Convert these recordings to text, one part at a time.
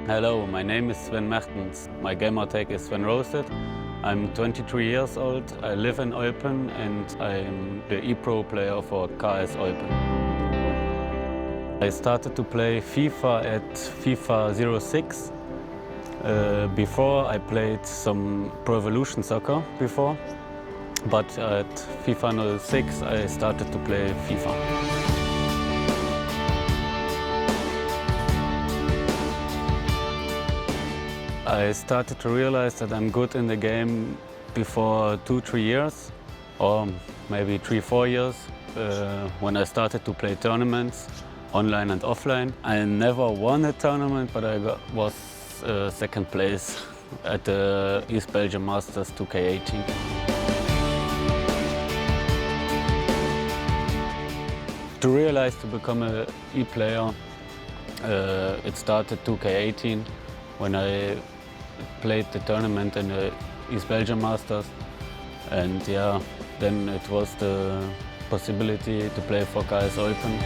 Hello, my name is Sven Mertens. My gamer tag is SvenRoasted. I'm 23 years old, I live in Eupen and I'm the ePro player for KAS Eupen. I started to play FIFA at FIFA 06. Before I played some Pro Evolution Soccer before, but at FIFA 06 I started to play FIFA. I started to realize that I'm good in the game before 2-3 years, or maybe 3-4 years, when I started to play tournaments, online and offline. I never won a tournament, but I was second place at the East Belgium Masters 2K18. To realize to become an e-player, it started 2K18 when I played the tournament in the East Belgium Masters, and yeah, then it was the possibility to play for KAS Eupen.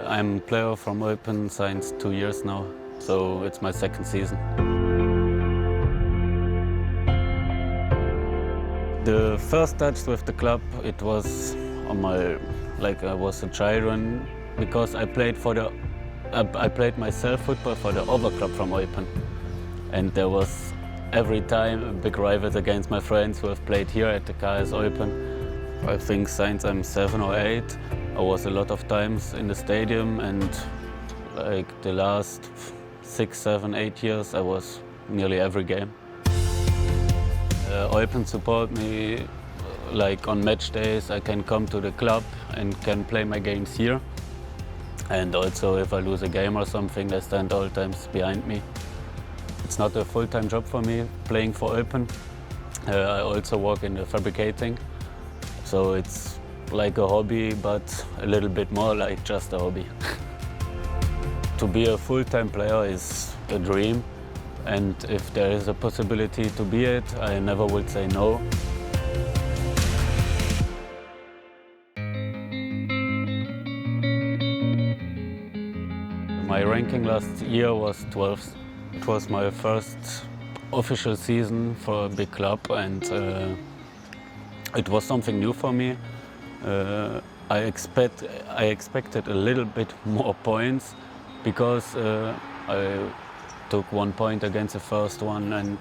I'm a player from Eupen since 2 years now, so it's my second season. The first touch with the club, it was on my, I was a children, because I played myself football for the other club from Eupen, and there was every time big rivals against my friends who have played here at the KAS Eupen. I think since I'm 7 or 8, I was a lot of times in the stadium, and like the last 6, 7, 8 years, I was nearly every game. Eupen support me, like on match days I can come to the club and can play my games here. And also if I lose a game or something, they stand all times behind me. It's not a full-time job for me playing for Eupen. I also work in the fabricating, so it's like a hobby, but a little bit more like just a hobby. To be a full-time player is a dream. And if there is a possibility to be it, I never would say no. My ranking last year was 12th. It was my first official season for a big club, and it was something new for me. I expected a little bit more points, because I took 1 point against the first one, and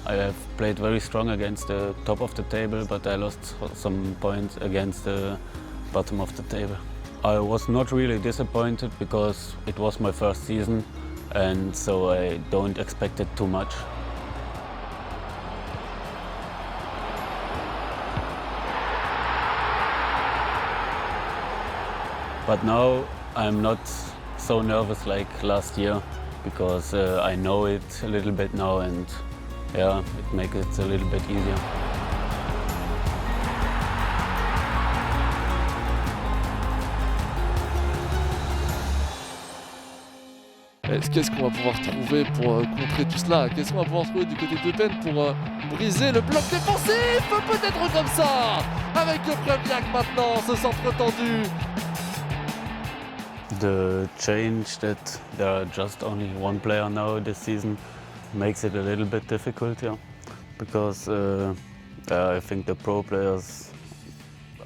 I have played very strong against the top of the table, but I lost some points against the bottom of the table. I was not really disappointed because it was my first season, and so I don't expect it too much. But now I'm not so nervous like last year, because I know it a little bit now, and yeah, it makes it a little bit easier. Qu'est-ce qu'on va pouvoir trouver pour contrer tout cela? Qu'est-ce qu'on va pouvoir trouver du côté d'Eupen pour briser le bloc défensif? Peut-être comme ça, avec le premier maintenant, ce centre tendu. The change that there are just only one player now this season makes it a little bit difficult, yeah, because I think the pro players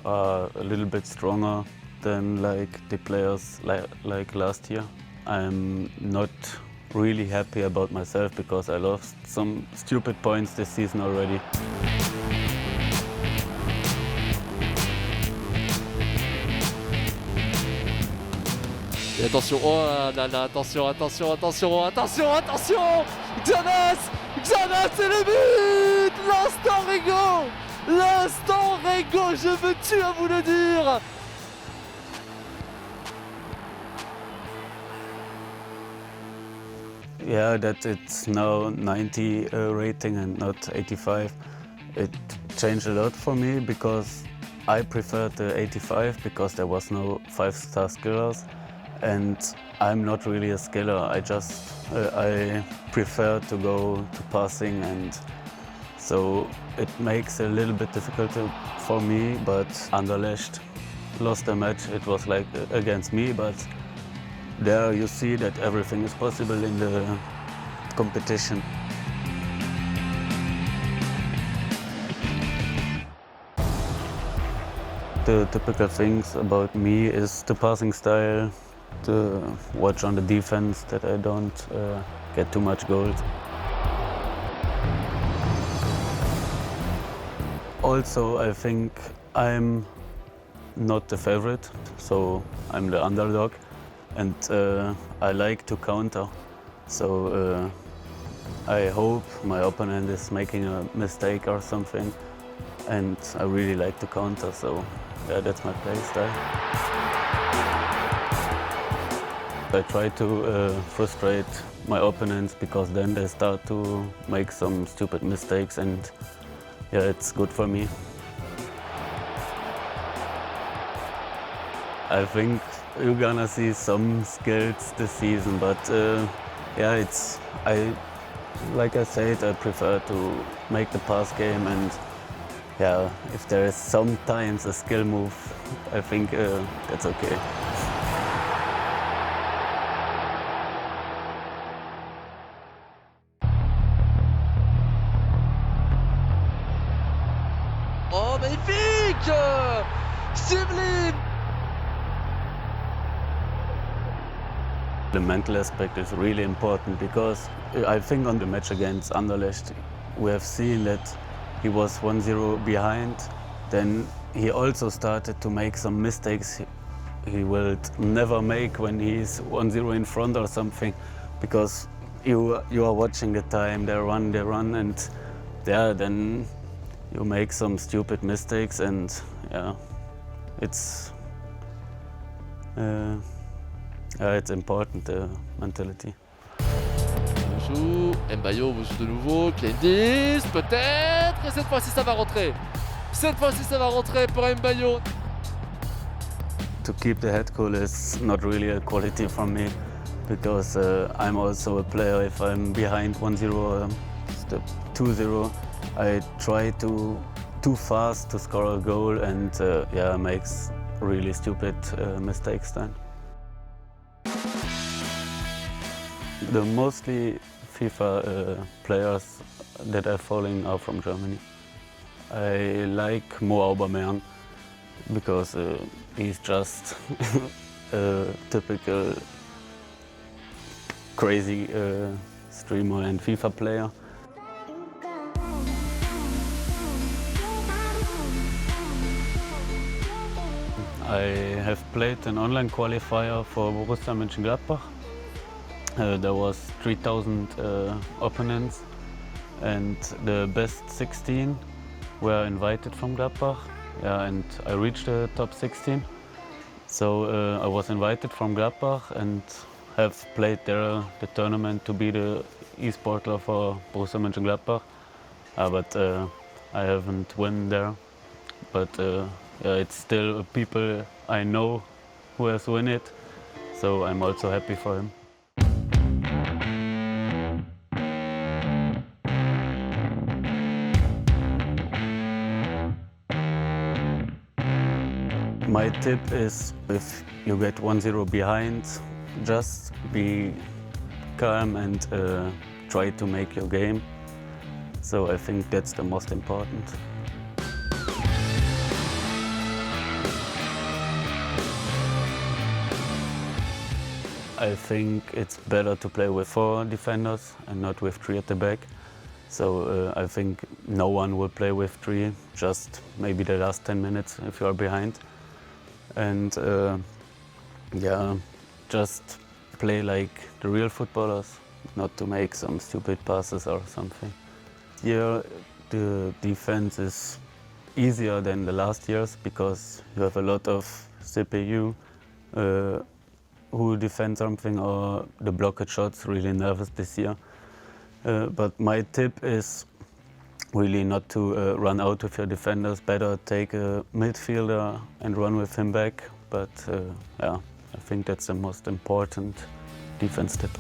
are a little bit stronger than the players like last year. I'm not really happy about myself because I lost some stupid points this season already. Et attention, oh là là, attention, Xanas, c'est le but! L'instant Rego, je me tue à vous le dire! Yeah, that it's now 90 rating and not 85. It changed a lot for me because I preferred the 85 because there was no 5-star skillers. And I'm not really a skiller. I prefer to go to passing and So it makes it a little bit difficult for me, but Anderlecht lost the match. It was like against me, but there you see that everything is possible in the competition. The typical things about me is the passing style, the watch on the defense that I don't get too much goals. Also, I think I'm not the favorite, so I'm the underdog, and I like to counter. So I hope my opponent is making a mistake or something, and I really like to counter. So yeah, that's my play style. I try to frustrate my opponents because then they start to make some stupid mistakes, and yeah, it's good for me. I think you're gonna see some skills this season, but yeah, like I said, I prefer to make the pass game, and yeah, if there is sometimes a skill move, I think that's okay. Oh, magnifique! Sublime! The mental aspect is really important because I think on the match against Anderlecht, we have seen that he was 1-0 behind. Then he also started to make some mistakes he will never make when he's 1-0 in front or something, because you are watching the time, they run, and yeah, then you make some stupid mistakes, and yeah, it's important, the mentality. Joue, Mbayo vous joue de nouveau, Kendis, peut-être, et cette fois-ci ça va rentrer. Cette fois-ci ça va rentrer pour Mbayo. To keep the head cool is not really a quality for me, because I'm also a player. If I'm behind 1-0 or 2-0, I try too fast to score a goal, and yeah, makes really stupid mistakes then. The mostly FIFA players that I'm following are from Germany. I like Mo Aubameyang because he's just a typical crazy streamer and FIFA player. I have played an online qualifier for Borussia Mönchengladbach. There was 3,000 opponents, and the best 16 were invited from Gladbach. Yeah, and I reached the top 16. So I was invited from Gladbach and have played there the tournament to be the e-sportler for Borussia Mönchengladbach. But I haven't won there. But yeah, it's still people I know who has won it, so I'm also happy for him. My tip is, if you get 1-0 behind, just be calm and try to make your game. So I think that's the most important. I think it's better to play with 4 defenders and not with 3 at the back. So I think no one will play with 3, just maybe the last 10 minutes if you are behind. And yeah, just play like the real footballers, not to make some stupid passes or something. Here the defense is easier than the last years because you have a lot of CPU who defend something, or the blocked shots really nervous this year. But my tip is really not to run out with your defenders. Better take a midfielder and run with him back. But yeah, I think that's the most important defense tip.